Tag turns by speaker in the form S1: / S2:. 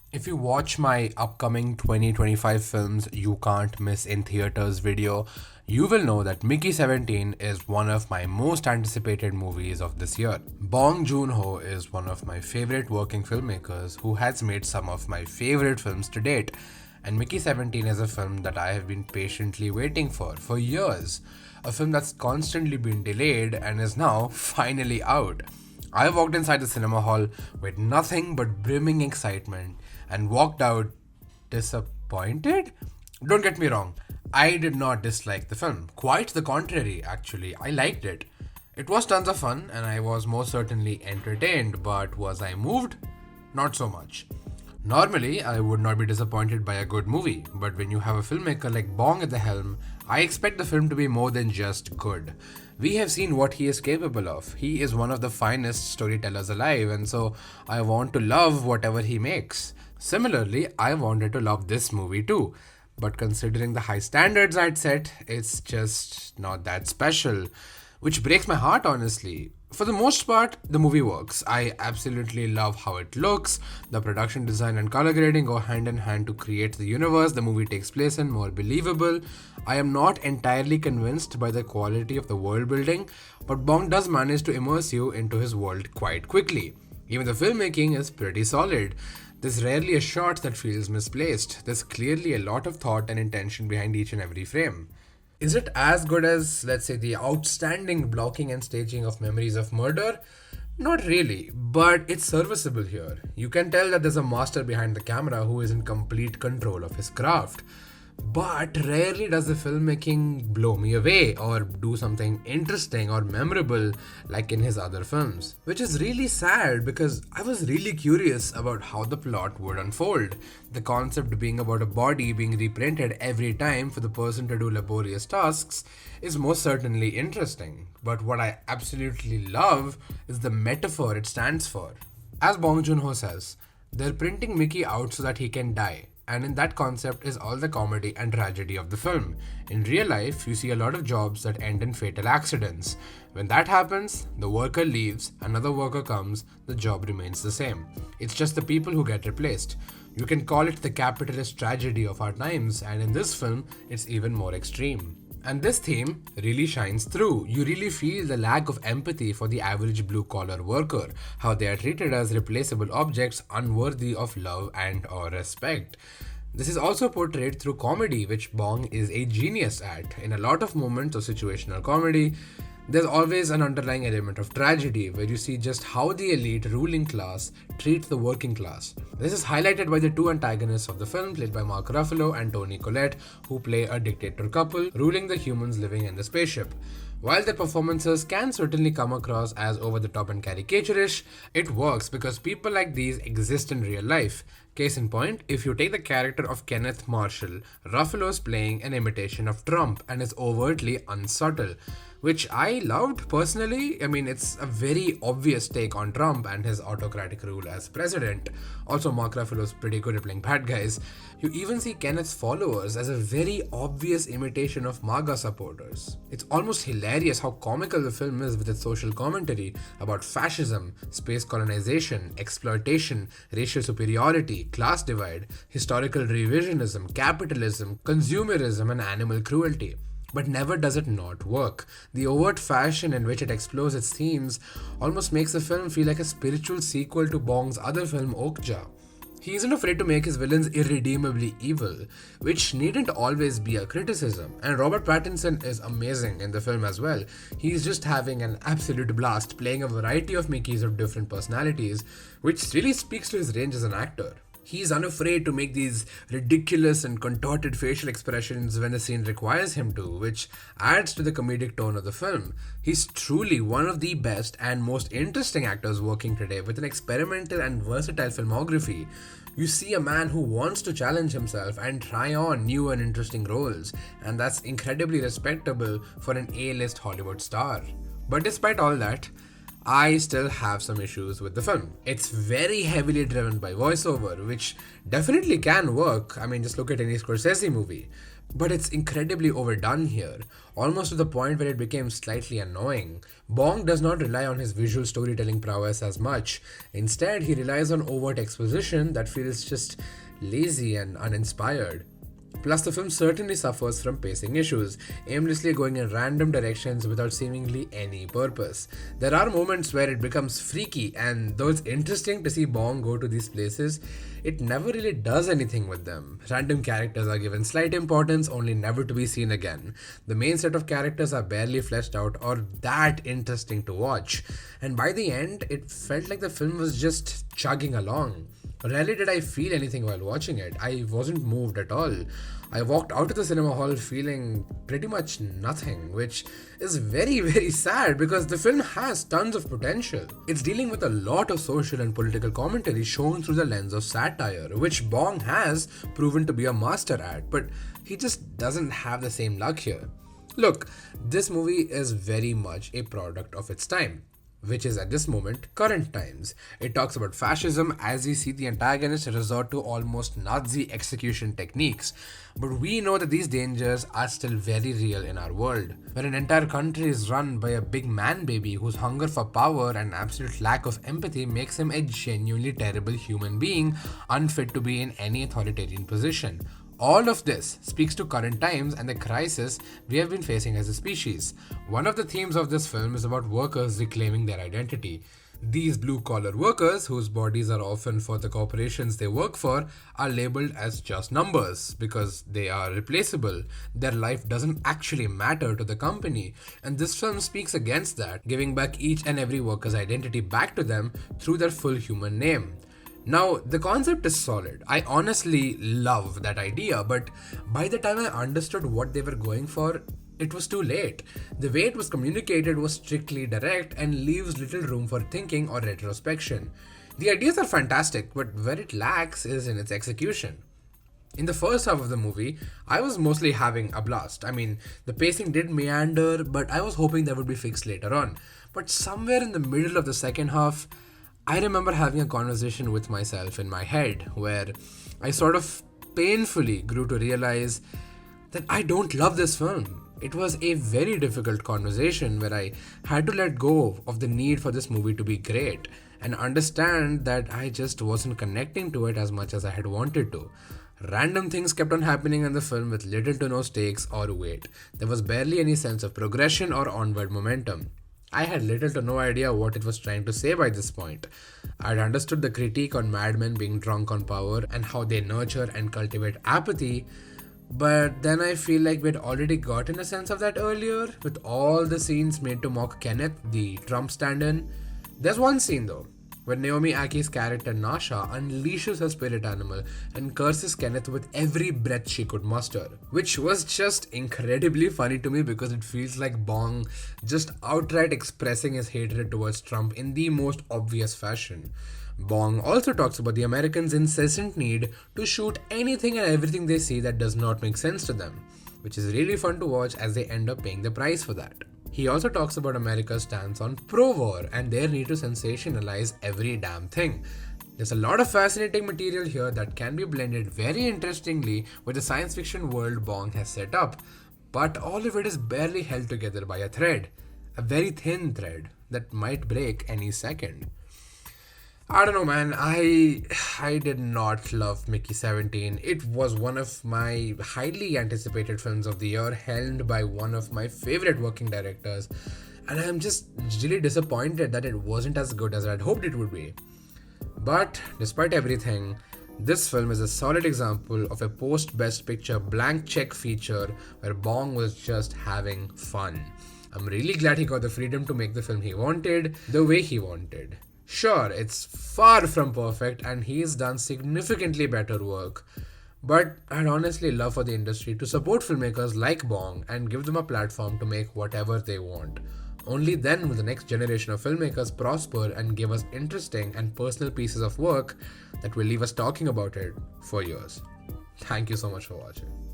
S1: If you watch my upcoming 2025 films you can't miss in theaters video, you will know that Mickey 17 is one of my most anticipated movies of this year. Bong Joon-ho is one of my favorite working filmmakers who has made some of my favorite films to date. And Mickey 17 is a film that I have been patiently waiting for years. A film that's constantly been delayed and is now finally out. I walked inside the cinema hall with nothing but brimming excitement and walked out disappointed? Don't get me wrong, I did not dislike the film. Quite the contrary, actually. I liked it. It was tons of fun and I was most certainly entertained, but was I moved? Not so much. Normally, I would not be disappointed by a good movie, but when you have a filmmaker like Bong at the helm, I expect the film to be more than just good. We have seen what he is capable of. He is one of the finest storytellers alive, and so I want to love whatever he makes. Similarly, I wanted to love this movie too, but considering the high standards I'd set, it's just not that special, which breaks my heart honestly. For the most part, the movie works. I absolutely love how it looks. The production design and color grading go hand in hand to create the universe the movie takes place in more believable. I am not entirely convinced by the quality of the world building, but Bong does manage to immerse you into his world quite quickly. Even the filmmaking is pretty solid. There's rarely a shot that feels misplaced. There's clearly a lot of thought and intention behind each and every frame. Is it as good as, let's say, the outstanding blocking and staging of Memories of Murder? Not really, but it's serviceable here. You can tell that there's a master behind the camera who is in complete control of his craft. But rarely does the filmmaking blow me away or do something interesting or memorable like in his other films. Which is really sad because I was really curious about how the plot would unfold. The concept being about a body being reprinted every time for the person to do laborious tasks is most certainly interesting. But what I absolutely love is the metaphor it stands for. As Bong Joon-ho says, they're printing Mickey out so that he can die. And in that concept is all the comedy and tragedy of the film. In real life, you see a lot of jobs that end in fatal accidents. When that happens, the worker leaves, another worker comes, the job remains the same. It's just the people who get replaced. You can call it the capitalist tragedy of our times, and in this film, it's even more extreme. And this theme really shines through. You really feel the lack of empathy for the average blue collar worker, how they are treated as replaceable objects unworthy of love and or respect. This is also portrayed through comedy, which Bong is a genius at. In a lot of moments of situational comedy, there's always an underlying element of tragedy where you see just how the elite ruling class treat the working class. This is highlighted by the two antagonists of the film, played by Mark Ruffalo and Toni Collette, who play a dictator couple ruling the humans living in the spaceship. While their performances can certainly come across as over the top and caricaturish, it works because people like these exist in real life. Case in point, if you take the character of Kenneth Marshall, Ruffalo's playing an imitation of Trump and is overtly unsubtle, which I loved personally. I mean, it's a very obvious take on Trump and his autocratic rule as president. Also, Mark Ruffalo's pretty good at playing bad guys. You even see Kenneth's followers as a very obvious imitation of MAGA supporters. It's almost hilarious how comical the film is with its social commentary about fascism, space colonization, exploitation, racial superiority, class divide, historical revisionism, capitalism, consumerism, and animal cruelty. But never does it not work. The overt fashion in which it explores its themes almost makes the film feel like a spiritual sequel to Bong's other film Okja. He isn't afraid to make his villains irredeemably evil, which needn't always be a criticism. And Robert Pattinson is amazing in the film as well. He's just having an absolute blast playing a variety of Mickeys of different personalities, which really speaks to his range as an actor. He's unafraid to make these ridiculous and contorted facial expressions when the scene requires him to, which adds to the comedic tone of the film. He's truly one of the best and most interesting actors working today with an experimental and versatile filmography. You see a man who wants to challenge himself and try on new and interesting roles, and that's incredibly respectable for an A-list Hollywood star. But despite all that, I still have some issues with the film. It's very heavily driven by voiceover, which definitely can work. I mean, just look at any Scorsese movie. But it's incredibly overdone here, almost to the point where it became slightly annoying. Bong does not rely on his visual storytelling prowess as much. Instead, he relies on overt exposition that feels just lazy and uninspired. Plus, the film certainly suffers from pacing issues, aimlessly going in random directions without seemingly any purpose. There are moments where it becomes freaky, and though it's interesting to see Bong go to these places, it never really does anything with them. Random characters are given slight importance, only never to be seen again. The main set of characters are barely fleshed out or that interesting to watch, and by the end, it felt like the film was just chugging along. Rarely did I feel anything while watching it. I wasn't moved at all. I walked out of the cinema hall feeling pretty much nothing, which is very, very sad because the film has tons of potential. It's dealing with a lot of social and political commentary shown through the lens of satire, which Bong has proven to be a master at, but he just doesn't have the same luck here. Look, this movie is very much a product of its time, which is at this moment current times. It talks about fascism as we see the antagonist resort to almost Nazi execution techniques. But we know that these dangers are still very real in our world, where an entire country is run by a big man baby whose hunger for power and absolute lack of empathy makes him a genuinely terrible human being, unfit to be in any authoritarian position. All of this speaks to current times and the crisis we have been facing as a species. One of the themes of this film is about workers reclaiming their identity. These blue-collar workers, whose bodies are often for the corporations they work for, are labeled as just numbers because they are replaceable. Their life doesn't actually matter to the company, and this film speaks against that, giving back each and every worker's identity back to them through their full human name. Now, the concept is solid. I honestly love that idea, but by the time I understood what they were going for, it was too late. The way it was communicated was strictly direct and leaves little room for thinking or retrospection. The ideas are fantastic, but where it lacks is in its execution. In the first half of the movie, I was mostly having a blast. I mean, the pacing did meander, but I was hoping that would be fixed later on. But somewhere in the middle of the second half, I remember having a conversation with myself in my head where I sort of painfully grew to realize that I don't love this film. It was a very difficult conversation where I had to let go of the need for this movie to be great and understand that I just wasn't connecting to it as much as I had wanted to. Random things kept on happening in the film with little to no stakes or weight. There was barely any sense of progression or onward momentum. I had little to no idea what it was trying to say by this point. I'd understood the critique on madmen being drunk on power and how they nurture and cultivate apathy, but then I feel like we'd already gotten a sense of that earlier, with all the scenes made to mock Kenneth, the Trump stand-in. There's one scene though, where Naomi Aki's character Nasha unleashes her spirit animal and curses Kenneth with every breath she could muster, which was just incredibly funny to me because it feels like Bong just outright expressing his hatred towards Trump in the most obvious fashion. Bong also talks about the Americans' incessant need to shoot anything and everything they see that does not make sense to them, which is really fun to watch as they end up paying the price for that. He also talks about America's stance on pro-war and their need to sensationalize every damn thing. There's a lot of fascinating material here that can be blended very interestingly with the science fiction world Bong has set up, but all of it is barely held together by a thread, a very thin thread that might break any second. I don't know, man. I did not love Mickey 17. It was one of my highly anticipated films of the year, helmed by one of my favorite working directors, and I'm just really disappointed that it wasn't as good as I'd hoped it would be. But despite everything, this film is a solid example of a post-Best Picture blank check feature where Bong was just having fun. I'm really glad he got the freedom to make the film he wanted, the way he wanted. Sure, it's far from perfect and he's done significantly better work, but I'd honestly love for the industry to support filmmakers like Bong and give them a platform to make whatever they want. Only then will the next generation of filmmakers prosper and give us interesting and personal pieces of work that will leave us talking about it for years. Thank you so much for watching.